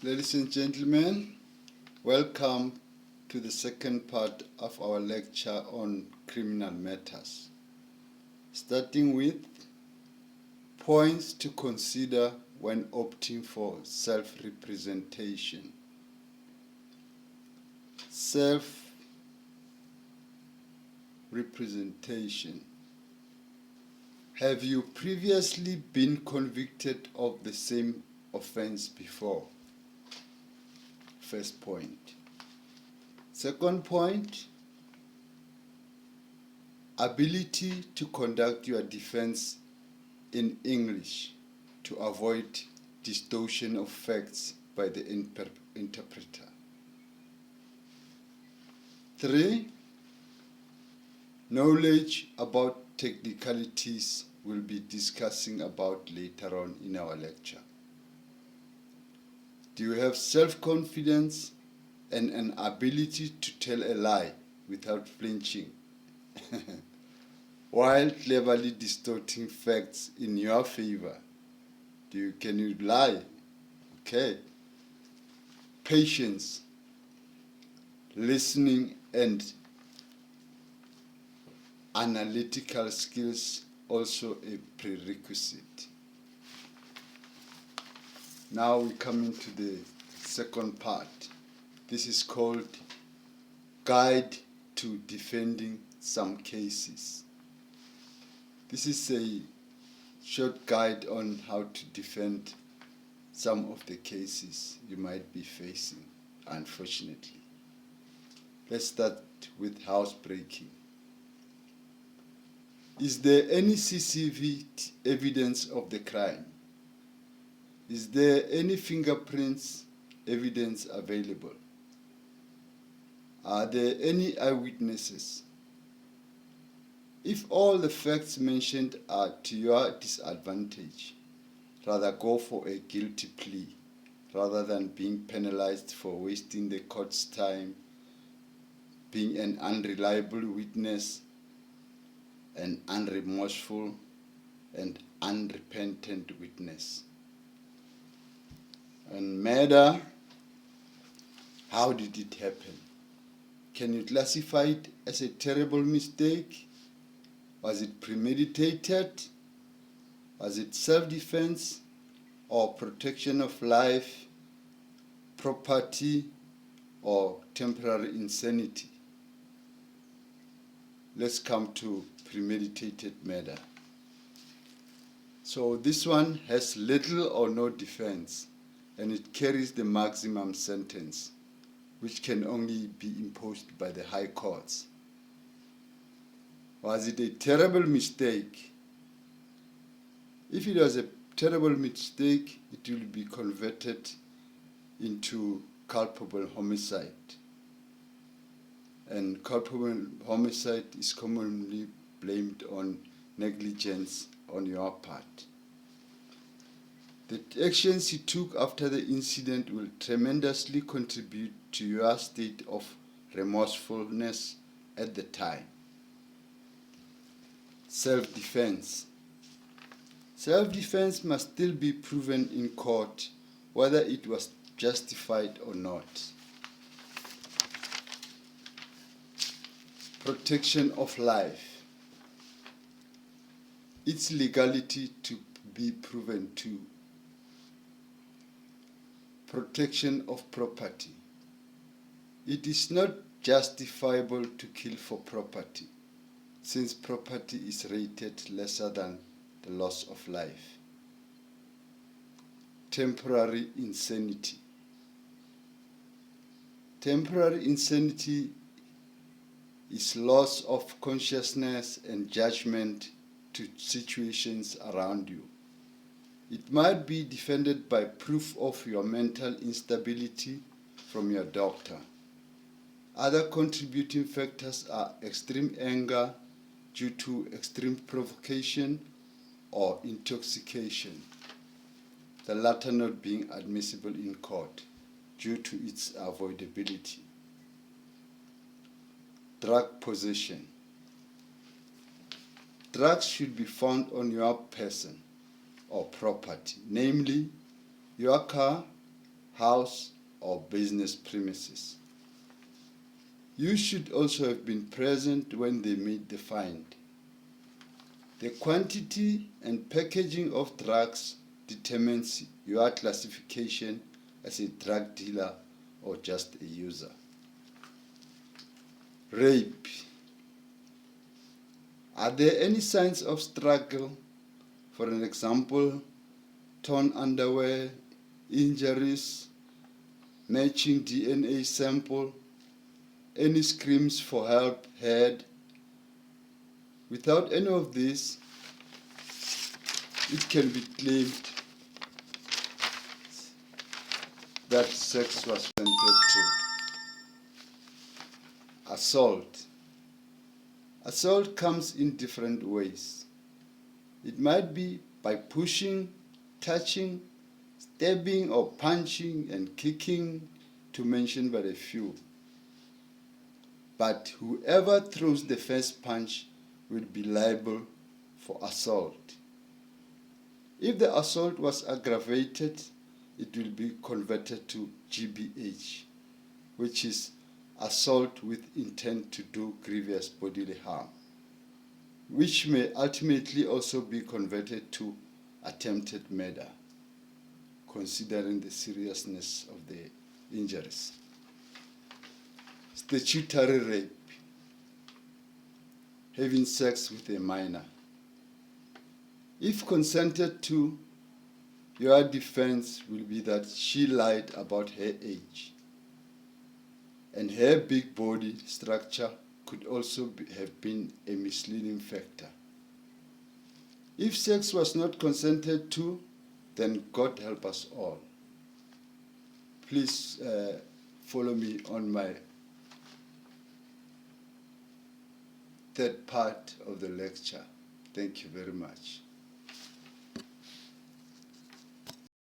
Ladies and gentlemen, welcome to the second part of our lecture on criminal matters, starting with points to consider when opting for self-representation. Self-representation. Have you previously been convicted of the same offense before? First point. Second point, ability to conduct your defense in English to avoid distortion of facts by the interpreter. 3. Knowledge about technicalities we'll be discussing about later on in our lecture. Do you have self-confidence and an ability to tell a lie without flinching, while cleverly distorting facts in your favor? Can you lie? Okay. Patience, listening, and analytical skills also a prerequisite. Now we come into the second part. This is called Guide to Defending Some Cases. This is a short guide on how to defend some of the cases you might be facing, unfortunately. Let's start with housebreaking. Is there any CCTV evidence of the crime? Is there any fingerprints evidence available? Are there any eyewitnesses? If all the facts mentioned are to your disadvantage, rather go for a guilty plea rather than being penalized for wasting the court's time, being an unreliable witness, an unremorseful and unrepentant witness. And murder, how did it happen? Can you classify it as a terrible mistake? Was it premeditated? Was it self-defense or protection of life, property, or temporary insanity? Let's come to premeditated murder. So this one has little or no defense, and it carries the maximum sentence, which can only be imposed by the high courts. Was it a terrible mistake? If it was a terrible mistake, it will be converted into culpable homicide. And culpable homicide is commonly blamed on negligence on your part. The actions you took after the incident will tremendously contribute to your state of remorsefulness at the time. Self-defense. Self-defense must still be proven in court whether it was justified or not. Protection of life. Its legality to be proven too. Protection of property. It is not justifiable to kill for property, since property is rated lesser than the loss of life. Temporary insanity. Temporary insanity is loss of consciousness and judgment to situations around you. It might be defended by proof of your mental instability from your doctor. Other contributing factors are extreme anger due to extreme provocation or intoxication, the latter not being admissible in court due to its avoidability. Drug possession. Drugs should be found on your person or property, namely your car, house, or business premises. You should also have been present when they made the find. The quantity and packaging of drugs determines your classification as a drug dealer or just a user. Rape. Are there any signs of struggle? For an example, torn underwear, injuries, matching DNA sample, any screams for help heard? Without any of this, it can be claimed that sex was consented to. Assault. Assault comes in different ways. It might be by pushing, touching, stabbing or punching and kicking, to mention but a few. But whoever throws the first punch will be liable for assault. If the assault was aggravated, it will be converted to GBH, which is assault with intent to do grievous bodily harm, which may ultimately also be converted to attempted murder, considering the seriousness of the injuries. Statutory rape, having sex with a minor. If consented to, your defense will be that she lied about her age, and her big body structure could also have been a misleading factor. If sex was not consented to, then God help us all. Please follow me on my third part of the lecture. Thank you very much.